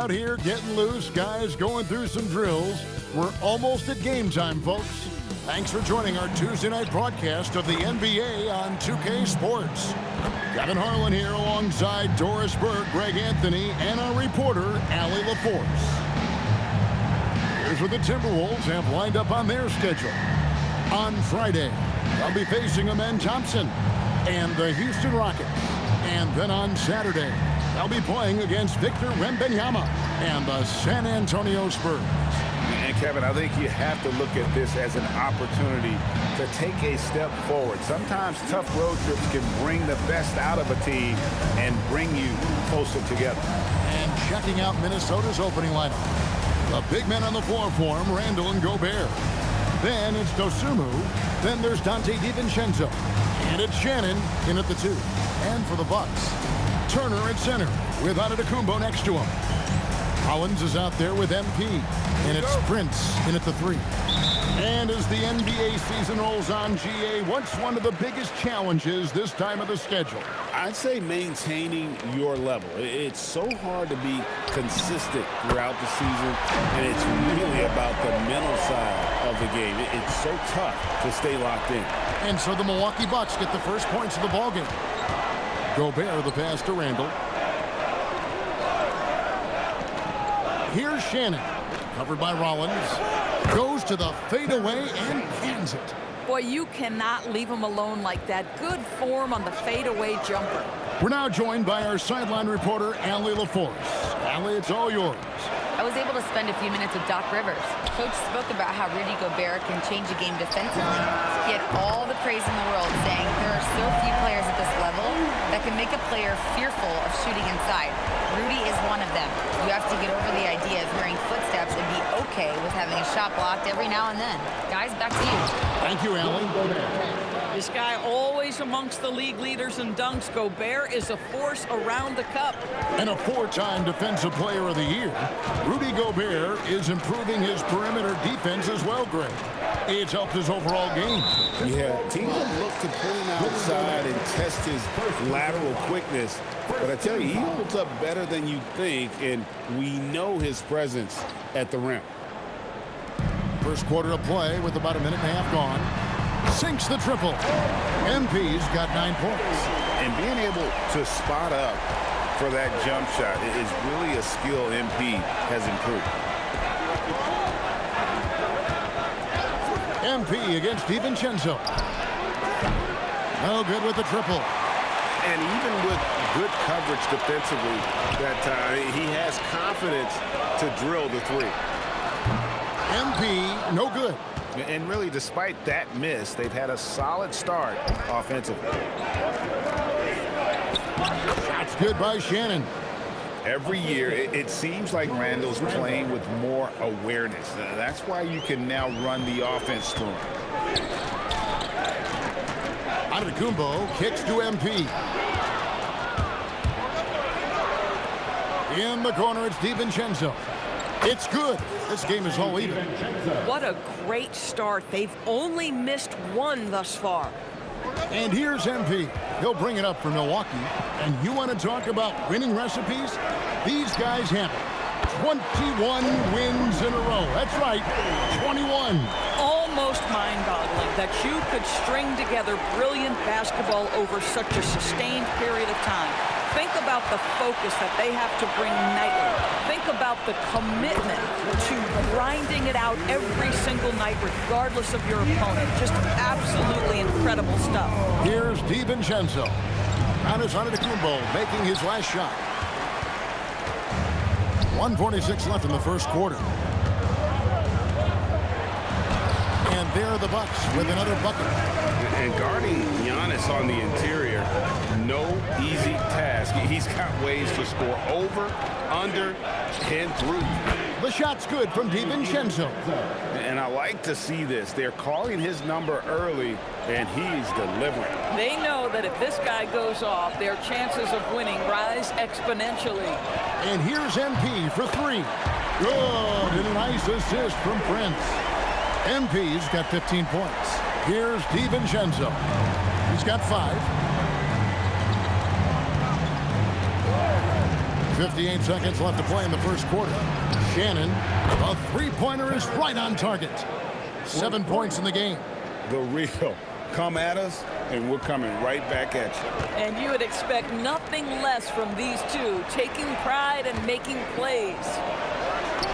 out here getting loose, guys going through some drills. We're almost at game time, folks. Thanks for joining our Tuesday night broadcast of the NBA on 2K Sports. Kevin Harlan here alongside Doris Burke, Greg Anthony, and our reporter, Allie LaForce. Here's what the Timberwolves have lined up on their schedule. On Friday, they'll be facing Amen Thompson and the Houston Rockets. And then on Saturday, they'll be playing against Victor Wembanyama and the San Antonio Spurs. And Kevin, I think you have to look at this as an opportunity to take a step forward. Sometimes tough road trips can bring the best out of a team and bring you closer together. And checking out Minnesota's opening lineup. The big men on the floor for him, Randall and Gobert. Then it's Dosunmu. Then there's Dante DiVincenzo. And it's Shannon in at the 2. And for the Bucks, Turner at center with Antetokounmpo next to him. Collins is out there with MP. And it's Prince in at the 3. And as the NBA season rolls on, GA, what's one of the biggest challenges this time of the schedule? I'd say maintaining your level. It's so hard to be consistent throughout the season, and it's really about the mental side of the game. It's so tough to stay locked in. And so the Milwaukee Bucks get the first points of the ballgame. Gobert the pass to Randall. Here's Shannon. Covered by Rollins. Goes to the fadeaway and cans it. Boy, you cannot leave him alone like that. Good form on the fadeaway jumper. We're now joined by our sideline reporter, Allie LaForce. Allie, it's all yours. I was able to spend a few minutes with Doc Rivers. Coach spoke about how Rudy Gobert can change a game defensively. He had all the praise in the world, saying there are so few players at this level that can make a player fearful of shooting inside. Rudy is one of them. You have to get over the idea of hearing footsteps and be okay with having a shot blocked every now and then. Guys, back to you. Thank you, Allie. This guy always amongst the league leaders in dunks. Gobert is a force around the cup. And a 4-time Defensive Player of the Year, Rudy Gobert is improving his perimeter defense as well, Greg. It's helped his overall game. Yeah, teams look to pull him outside and test his lateral quickness. But I tell you, he holds up better than you think, and we know his presence at the rim. First quarter of play with about a minute and a half gone. Sinks the triple. MP's got 9 points. And being able to spot up for that jump shot is really a skill MP has improved. MP against DiVincenzo. No good with the triple. And even with good coverage defensively that time, he has confidence to drill the 3. MP, no good. And really, despite that miss, they've had a solid start offensively. That's good by Shannon. Every year, it seems like Randall's playing with more awareness. That's why you can now run the offense through him. Antetokounmpo kicks to MP. In the corner, it's DiVincenzo. It's good. This game is all even. What a great start. They've only missed one thus far. And here's MP. He'll bring it up for Milwaukee. And you want to talk about winning recipes? These guys have it. 21 wins in a row. That's right, 21. Almost mind-boggling that you could string together brilliant basketball over such a sustained period of time. Think about the focus that they have to bring nightly. Think about the commitment to grinding it out every single night, regardless of your opponent. Just absolutely incredible stuff. Here's DiVincenzo. Giannis Antetokounmpo making his last shot. 1:46 left in the first quarter. And there are the Bucks with another bucket. And guarding Giannis on the interior, no easy task. He's got ways to score over, under, and through. The shot's good from DiVincenzo. And I like to see this. They're calling his number early, and he's delivering. They know that if this guy goes off, their chances of winning rise exponentially. And here's MP for 3. Good, and a nice assist from Prince. MP's got 15 points. Here's DiVincenzo. He's got 5. 58 seconds left to play in the first quarter. Shannon, a three-pointer is right on target. 7 points in the game. The real. Come at us, and we're coming right back at you. And you would expect nothing less from these two, taking pride and making plays.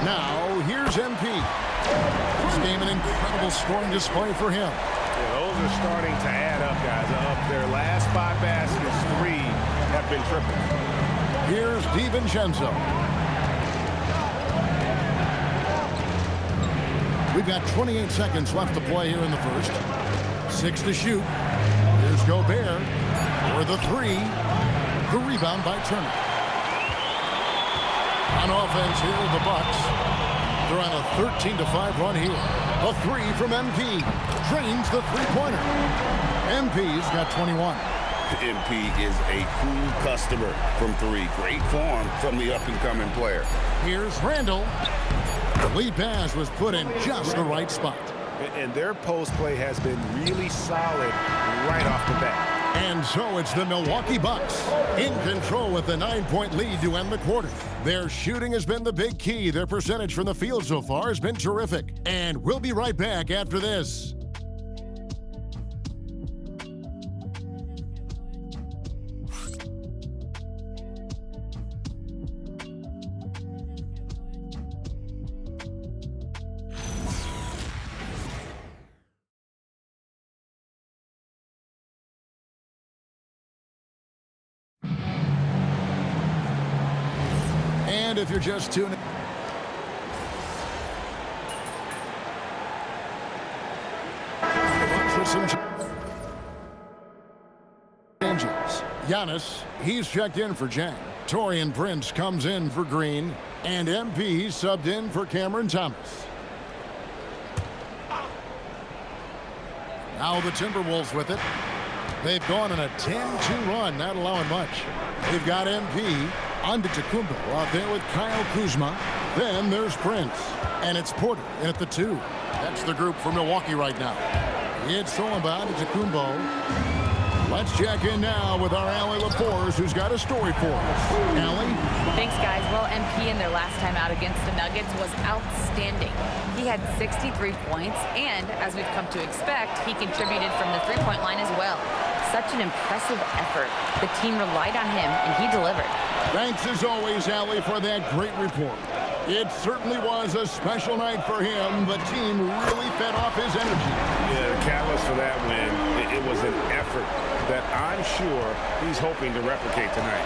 Now, here's MP. This game an incredible scoring display for him. Yeah, those are starting to add up, guys. Up their last 5 baskets, 3 have been triples. Here's DiVincenzo. We've got 28 seconds left to play here in the first. 6 to shoot. Here's Gobert for the 3. The rebound by Turner. On offense here, the Bucks. They're on a 13-5 run here. A 3 from MP. Drains the three-pointer. MP's got 21. MP is a cool customer from 3. Great form from the up-and-coming player. Here's Randall. The lead pass was put in just the right spot. And their post play has been really solid right off the bat. And so it's the Milwaukee Bucks in control with the 9-point lead to end the quarter. Their shooting has been the big key. Their percentage from the field so far has been terrific. And we'll be right back after this. And if you're just tuning for some changes. Giannis, he's checked in for Jang. Taurean Prince comes in for Green. And MP subbed in for Cameron Thomas. Now the Timberwolves with it. They've gone on a 10-2 run, not allowing much. They've got MP. Antetokounmpo out there with Kyle Kuzma. Then there's Prince. And it's Porter in at the 2. That's the group for Milwaukee right now. It's Solomon Antetokounmpo. Let's check in now with our Allie LaForce, who's got a story for us. Allie? Thanks, guys. Well, MP in their last time out against the Nuggets was outstanding. He had 63 points, and as we've come to expect, he contributed from the three-point line as well. Such an impressive effort. The team relied on him, and he delivered. Thanks as always, Allie, for that great report. It certainly was a special night for him. The team really fed off his energy. Yeah, the catalyst for that win, it was an effort that I'm sure he's hoping to replicate tonight.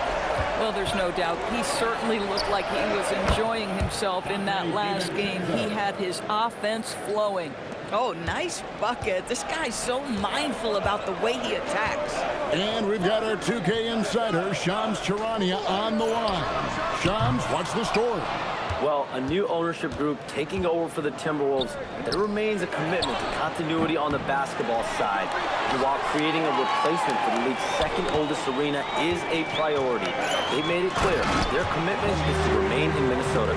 Well, there's no doubt. He certainly looked like he was enjoying himself in that last game. He had his offense flowing. Oh, nice bucket. This guy's so mindful about the way he attacks. And we've got our 2K insider, Shams Charania, on the line. Shams, what's the story? Well, a new ownership group taking over for the Timberwolves, but there remains a commitment to continuity on the basketball side. And while creating a replacement for the league's second oldest arena is a priority, they made it clear their commitment is to remain in Minnesota.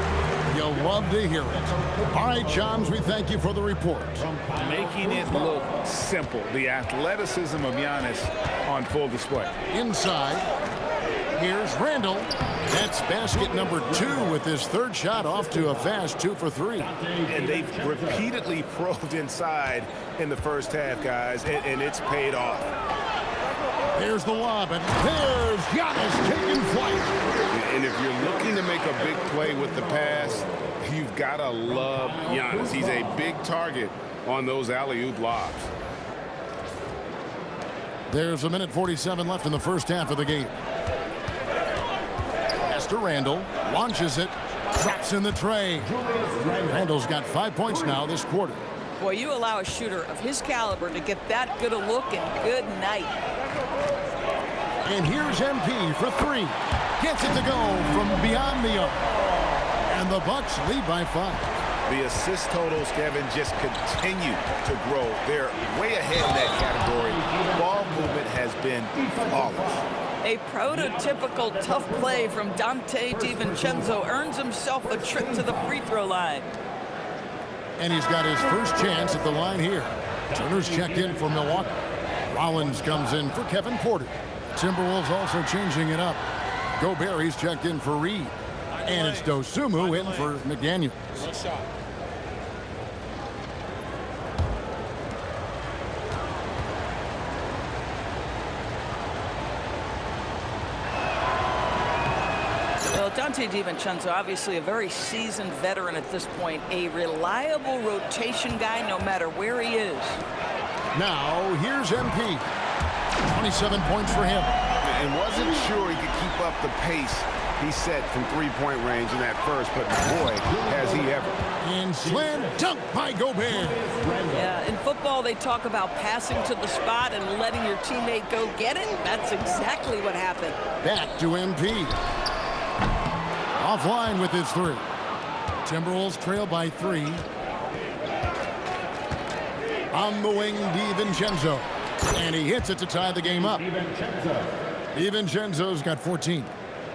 You'll love to hear it. All right, Shams, we thank you for the report. Making it look simple. The athleticism of Giannis on full display. Inside, here's Randall. That's basket number 2 with his third shot off to a fast 2 for 3. And they've repeatedly probed inside in the first half, guys, and it's paid off. Here's the lob, and there's Giannis taking flight. And if you're looking to make a big play with the pass, you've got to love Giannis. He's a big target on those alley-oop lobs. There's 1:47 left in the first half of the game. To Randall, launches it, drops in the tray. Randall's got 5 points now this quarter. Boy, you allow a shooter of his caliber to get that good a look, and good night. And here's MP for 3. Gets it to go from beyond the arc. And the Bucks lead by 5. The assist totals, Kevin, just continue to grow. They're way ahead in that category. Ball movement has been flawless. A prototypical tough play from Dante DiVincenzo earns himself a trip to the free throw line. And he's got his first chance at the line here. Turner's checked in for Milwaukee. Rollins comes in for Kevin Porter. Timberwolves also changing it up. Gobert, he's checked in for Reed. And it's Dosumu in for McDaniels. One shot. Well, Dante DiVincenzo, obviously a very seasoned veteran at this point, a reliable rotation guy no matter where he is. Now, here's MP. 27 points for him. And wasn't sure he could keep up the pace he set from three-point range in that first, but boy, has he ever. And slam dunk by Gobert. Yeah, in football, they talk about passing to the spot and letting your teammate go get it. That's exactly what happened. Back to MP. Offline with his three. Timberwolves trail by 3. On the wing, DiVincenzo. And he hits it to tie the game up. DiVincenzo's got 14.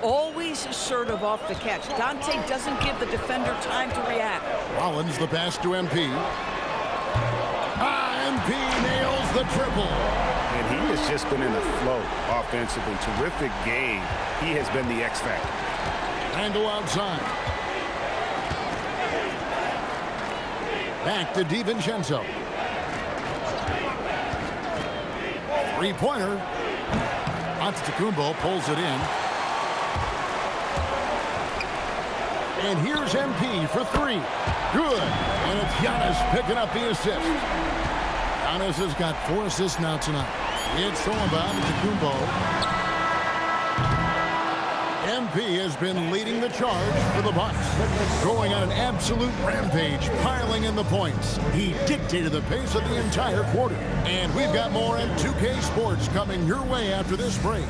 Always assertive off the catch. Dante doesn't give the defender time to react. Rollins the pass to MP. MP nails the triple. And he has just been in the flow offensively. Terrific game. He has been the X factor. Handle outside. Back to DiVincenzo. Three-pointer. Antetokounmpo pulls it in. And here's MP for 3. Good. And it's Giannis picking up the assist. Giannis has got 4 assists now tonight. It's thrown by Antetokounmpo. MP has been leading the charge for the Bucks. Going on an absolute rampage, piling in the points. He dictated the pace of the entire quarter. And we've got more on 2K Sports coming your way after this break.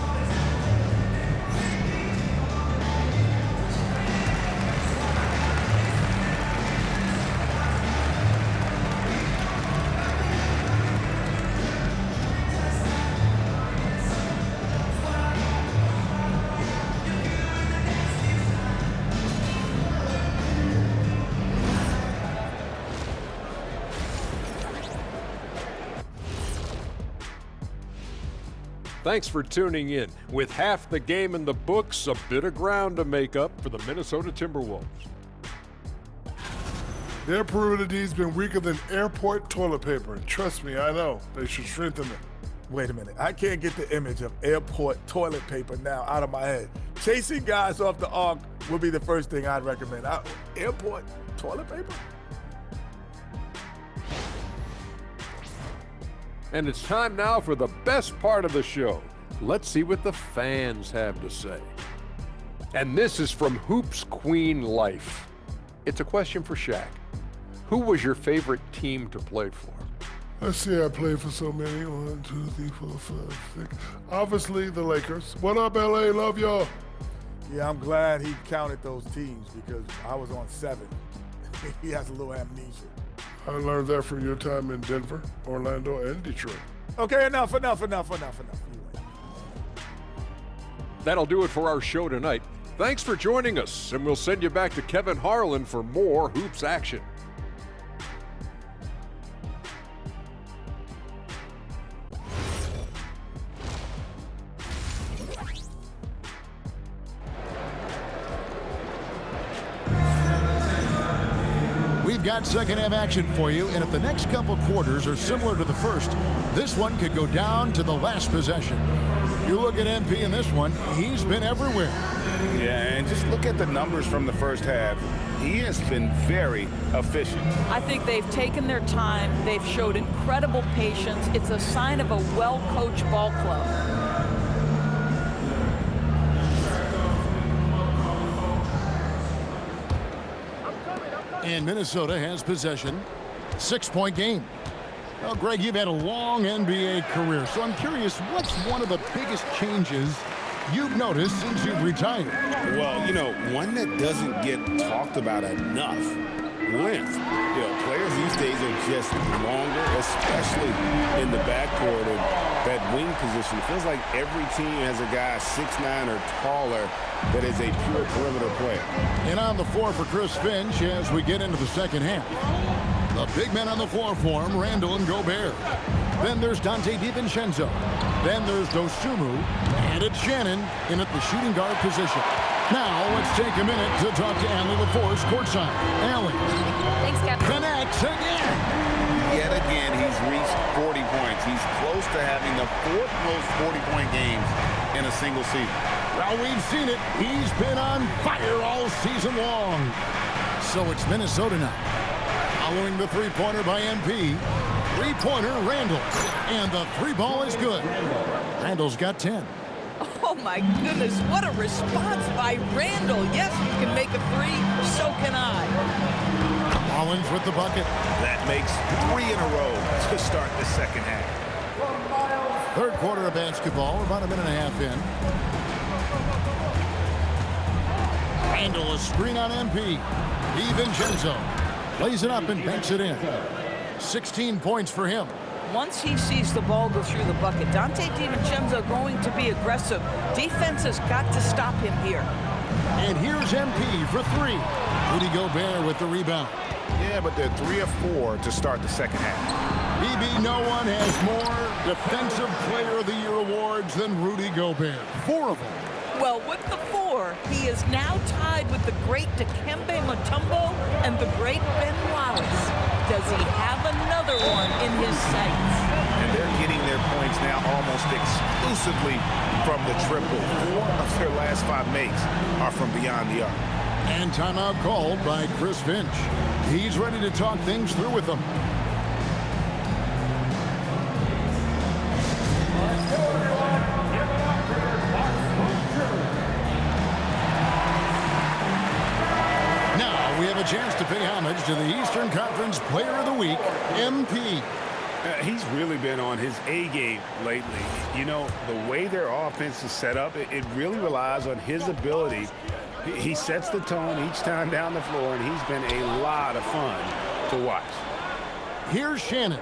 Thanks for tuning in. With half the game in the books, a bit of ground to make up for the Minnesota Timberwolves. Their perimeter D's been weaker than airport toilet paper. Trust me, I know. They should strengthen it. Wait a minute. I can't get the image of airport toilet paper now out of my head. Chasing guys off the arc would be the first thing I'd recommend. Airport toilet paper? And it's time now for the best part of the show. Let's see what the fans have to say. And this is from Hoops Queen Life. It's a question for Shaq. Who was your favorite team to play for? Let's see, I played for so many. 1, 2, 3, 4, 5, 6. Obviously, the Lakers. What up, LA? Love y'all. Yeah, I'm glad he counted those teams because I was on 7. He has a little amnesia. I learned that from your time in Denver, Orlando, and Detroit. Okay, enough. You win. That'll do it for our show tonight. Thanks for joining us, and we'll send you back to Kevin Harlan for more Hoops action. We've got second half action for you, and if the next couple quarters are similar to the first, this one could go down to the last possession. You look at MP in this one, he's been everywhere. Yeah, and just look at the numbers from the first half. He has been very efficient. I think they've taken their time. They've showed incredible patience. It's a sign of a well-coached ball club. And Minnesota has possession. 6-point game. Well, Greg, you've had a long NBA career, so I'm curious, what's one of the biggest changes you've noticed since you've retired? Well, you know, one that doesn't get talked about enough, length. You know, players these days are just longer, especially in the backcourt and that wing position. It feels like every team has a guy 6'9" or taller that is a pure perimeter player. And on the floor for Chris Finch as we get into the second half. The big men on the floor for him, Randall and Gobert. Then there's Dante DiVincenzo. Then there's Dosunmu. And it's Shannon in at the shooting guard position. Now let's take a minute to talk to Allie LaForce courtside. Allie. Thanks, Captain. Connects again. Yet again, he's reached 40 points. He's close to having the fourth most 40-point games in a single season. Well, we've seen it. He's been on fire all season long. So it's Minnesota now. Following the three-pointer by MP. Three-pointer, Randall. And the three ball is good. Randall's got 10. Oh, my goodness, what a response by Randall. Yes, you can make a three, so can I. Rollins with the bucket. That makes 3 in a row to start the second half. Third quarter of basketball, about a minute and a half in. Randall, a screen on MP. DiVincenzo plays it up and banks it in. 16 points for him. Once he sees the ball go through the bucket, Dante DiVincenzo going to be aggressive. Defense has got to stop him here. And here's MP for three. Rudy Gobert with the rebound. Yeah, but they're 3 or 4 to start the second half. BB, no one has more Defensive Player of the Year awards than Rudy Gobert. 4 of them. Well, with the 4, he is now tied with the great Dikembe Mutombo and the great Ben Wallace. Does he have another one in his sights? And they're getting their points now almost exclusively from the triple. 4 of their last 5 makes are from beyond the arc. And timeout called by Chris Finch. He's ready to talk things through with them. Now we have a chance to pay homage to the Eastern Conference Player of the Week, MP. He's really been on his A game lately. You know, the way their offense is set up, it really relies on his ability. He sets the tone each time down the floor, and he's been a lot of fun to watch. Here's Shannon.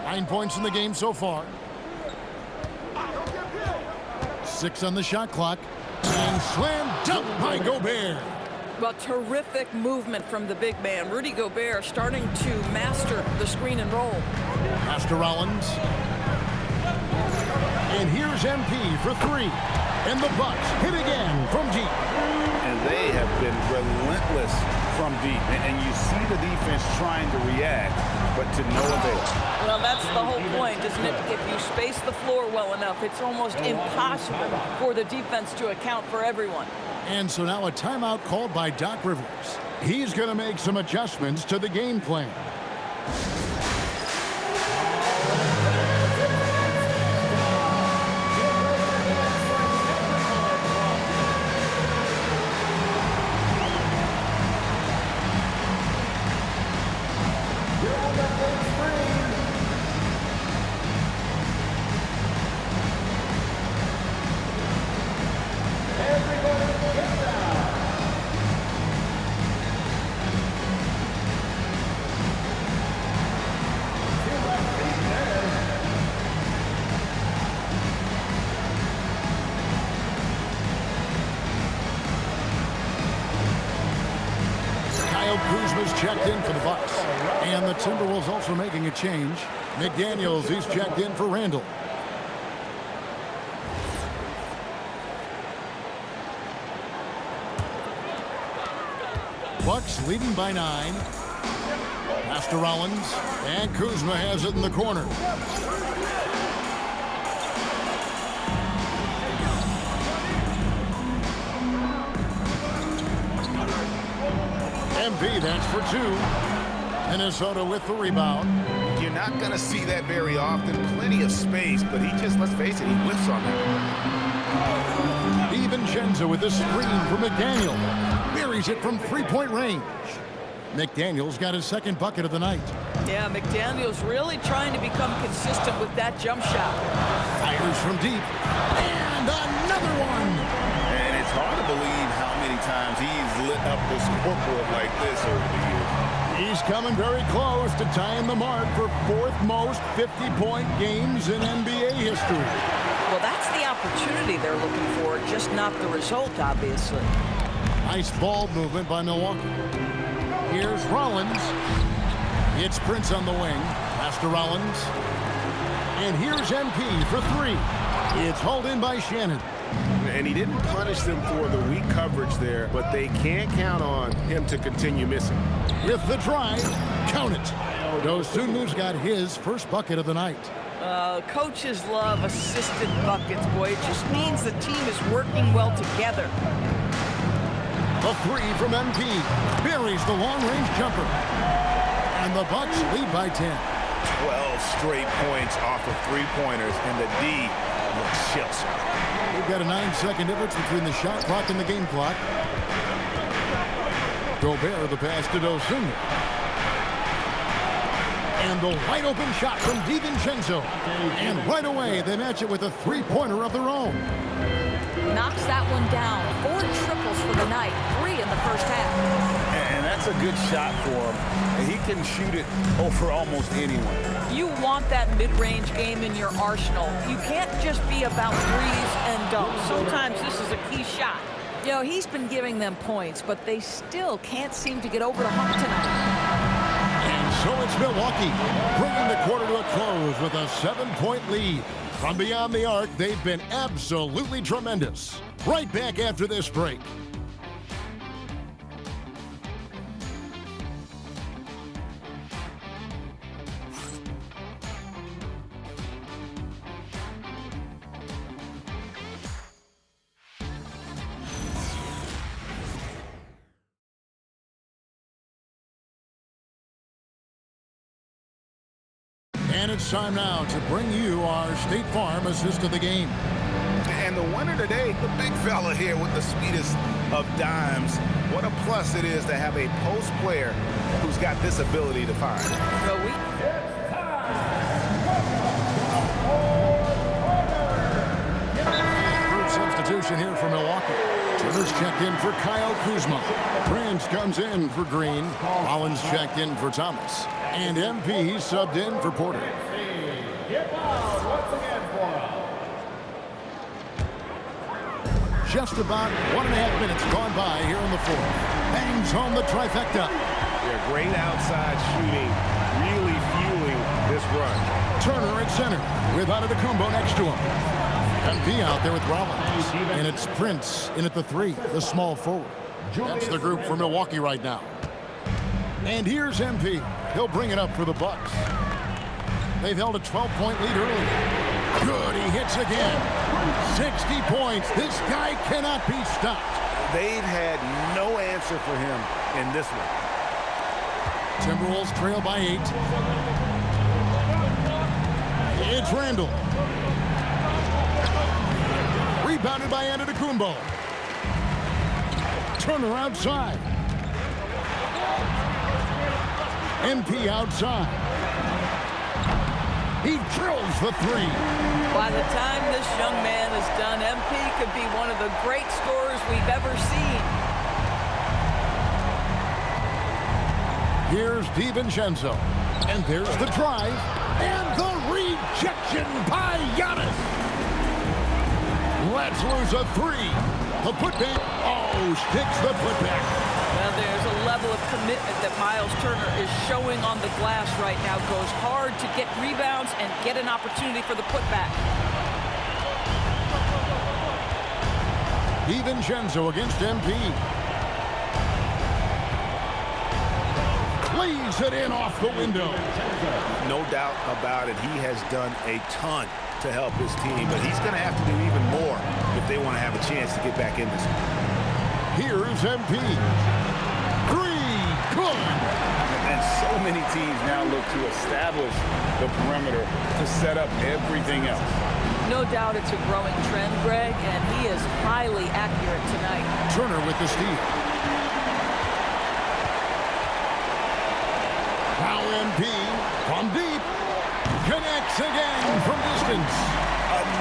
9 points in the game so far. 6 on the shot clock. And slam dunk by Gobert. Well, terrific movement from the big man. Rudy Gobert starting to master the screen and roll. Pass to Rollins. And here's MP for three. And the Bucks hit again from deep. And they have been relentless from deep. And you see the defense trying to react, but to no avail. Well, that's the whole point, isn't it? If you space the floor well enough, it's almost impossible for the defense to account for everyone. And so now a timeout called by Doc Rivers. He's going to make some adjustments to the game plan. Kuzma's checked in for the Bucks. And the Timberwolves also making a change. McDaniels, he's checked in for Randall. Bucks leading by 9. Pass to Rollins. And Kuzma has it in the corner. MP, that's for 2. Minnesota with the rebound. You're not going to see that very often. Plenty of space, but he just, let's face it, he whiffs on that. DiVincenzo with the screen for McDaniel. Buries it from three-point range. McDaniel's got his second bucket of the night. Yeah, McDaniel's really trying to become consistent with that jump shot. Fires from deep. And another one. And it's hard to believe how many times he's lit up the scoreboard like this over the years. He's He's coming very close to tying the mark for fourth most 50-point games in NBA history. Well, that's the opportunity they're looking for, just not the result, obviously. Nice ball movement by Milwaukee. Here's Rollins. It's Prince on the wing. Pass to Rollins. And here's MP for three. It's hauled in by Shannon. And he didn't punish them for the weak coverage there, but they can't count on him to continue missing. With the drive, count it. Dosunmu's got his first bucket of the night. Coaches love assisted buckets, boy. It just means the team is working well together. A three from MP. Buries the long-range jumper. And the Bucks lead by 10. 12 straight points off of three-pointers, and the D looks Chelsea. We've got a 9-second difference between the shot clock and the game clock. Gobert, the pass to Dosunmu. And the wide-open shot from DiVincenzo. And right away, they match it with a three-pointer of their own. Knocks that one down. 4 triples for the night. 3 in the first half. And that's a good shot for him. And he can shoot it over almost anyone. You want that mid-range game in your arsenal. You can't just be about threes and dunks. Sometimes this is a key shot. You know, he's been giving them points, but they still can't seem to get over the hump tonight. And so it's Milwaukee, bringing the quarter to a close with a 7-point lead. From beyond the arc, they've been absolutely tremendous. Right back after this break. And it's time now to bring you our State Farm assist of the game. And the winner today, the big fella here with the sweetest of dimes. What a plus it is to have a post player who's got this ability to find. So Third substitution here for Milwaukee. Turner's checked in for Kyle Kuzma. Prince comes in for Green. Rollins checked in for Thomas. And MP subbed in for Porter. Just about 1.5 minutes gone by here in the fourth. Bangs home the trifecta. They're great outside shooting, really fueling this run. Turner at center with Antetokounmpo next to him. MP out there with Rollins. And it's Prince in at the three, the small forward. That's the group for Milwaukee right now. And here's MP. He'll bring it up for the Bucks. They've held a 12-point lead early. Good, he hits again. 60 points. This guy cannot be stopped. They've had no answer for him in this one. Timberwolves trail by 8. It's Randall. Rebounded by Antetokounmpo. Turner outside. MP outside. He drills the three. by the time this young man is done, MP could be one of the great scorers we've ever seen. Here's DiVincenzo. And there's the drive. And the rejection by Giannis. Let's lose a three. The putback. Oh, sticks the putback. Well, there's a level of commitment that Miles Turner is showing on the glass right now. Goes hard to get rebounds and get an opportunity for the putback. DiVincenzo against MP. Lays it in off the window. No doubt about it. He has done a ton to help his team, but he's going to have to do even more if they want to have a chance to get back in this one. Here's MP. Three, good. And so many teams now look to establish the perimeter to set up everything else. No doubt it's a growing trend, Greg, and he is highly accurate tonight. Turner with the steal. Now MP from deep. Connects again from distance.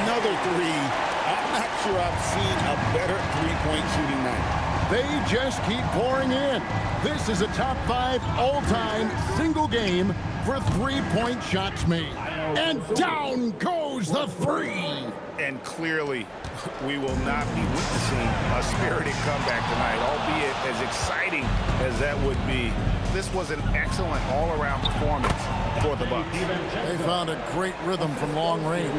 Another three. I'm not sure I've seen a better three-point shooting night. They just keep pouring in. This is a top 5 all-time single game for three-point shots made. And down goes the three. And clearly, we will not be witnessing a spirited comeback tonight, albeit as exciting as that would be. This was an excellent all-around performance for the Bucks. They found a great rhythm from long range.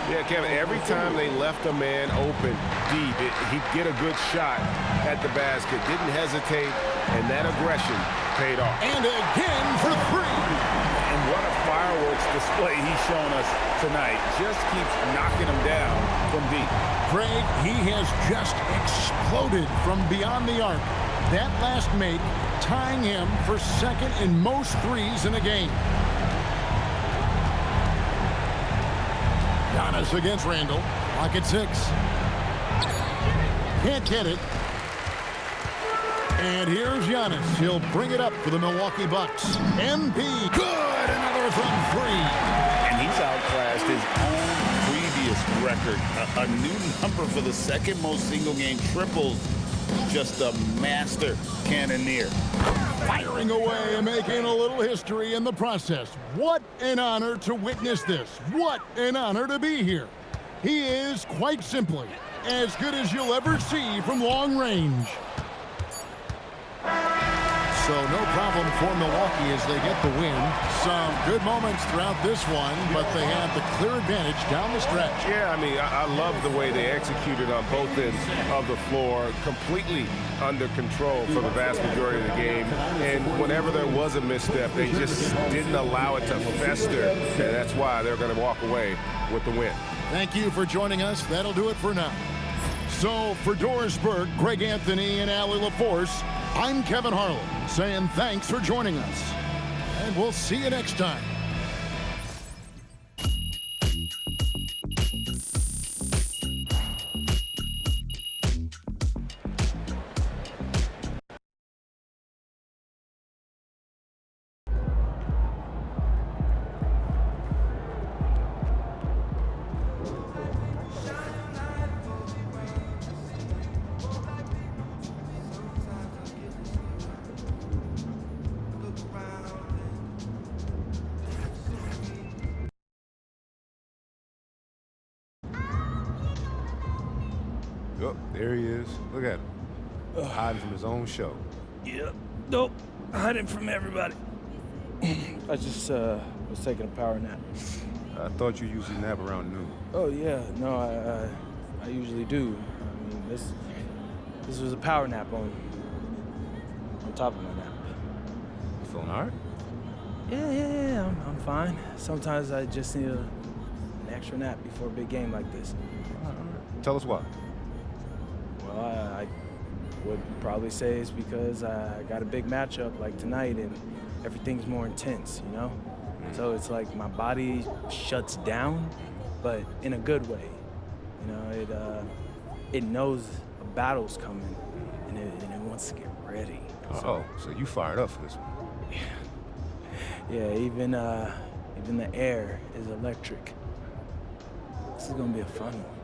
Yeah, Kevin, every time they left a man open deep, he'd get a good shot at the basket. Didn't hesitate, and that aggression paid off. And again for three. And what a fireworks display he's shown us tonight. Just keeps knocking them down from deep. Greg, he has just exploded from beyond the arc. That last make tying him for second in most threes in a game. Giannis against Randall. Lock at 6. Can't get it. And here's Giannis. He'll bring it up for the Milwaukee Bucks. MP, good! Another from 3. And he's outclassed his own previous record. A new number for the second most single-game triples. Just a master cannoneer. Firing away and making a little history in the process. What an honor to witness this. What an honor to be here. He is, quite simply, as good as you'll ever see from long range. So no problem for Milwaukee as they get the win. Some good moments throughout this one, but they have the clear advantage down the stretch. Yeah, I mean, I love the way they executed on both ends of the floor, completely under control for the vast majority of the game. And whenever there was a misstep, they just didn't allow it to fester. And that's why they're going to walk away with the win. Thank you for joining us. That'll do it for now. So for Doris Burke, Greg Anthony, and Allie LaForce, I'm Kevin Harlan saying thanks for joining us. And we'll see you next time. Oh, there he is. Look at him. Hiding from his own show. Yep. Nope. Hiding from everybody. I just was taking a power nap. I thought you usually nap around noon. Oh yeah, no, I usually do. I mean, this was a power nap on top of my nap. You feeling all right? Yeah, I'm fine. Sometimes I just need an extra nap before a big game like this. All right. Tell us why. Well, I would probably say it's because I got a big matchup like tonight and everything's more intense, you know? So it's like my body shuts down, but in a good way. You know, it knows a battle's coming and it wants to get ready. So you fired up for this one. Yeah, even the air is electric. This is gonna be a fun one.